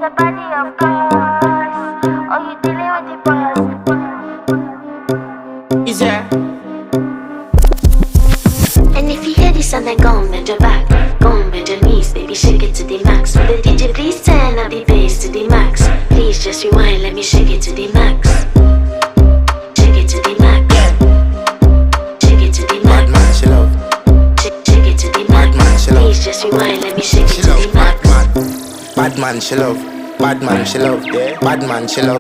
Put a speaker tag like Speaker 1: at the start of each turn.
Speaker 1: the body of course. Oh, you dealing with the boss.
Speaker 2: Is there?
Speaker 3: And if you hear this and then go on, bend your back, go on, bend your knees, baby, shake it to the max. With the DJ, please turn up the bass to the max. Please just rewind, let me shake it to the max. Shake it to the max. Shake it to the max.
Speaker 4: Bad man, she love.
Speaker 3: Shake it to the max. Please just rewind, let me shake it to the max.
Speaker 4: Bad man, she love. Bad man, she love. Bad man, she love.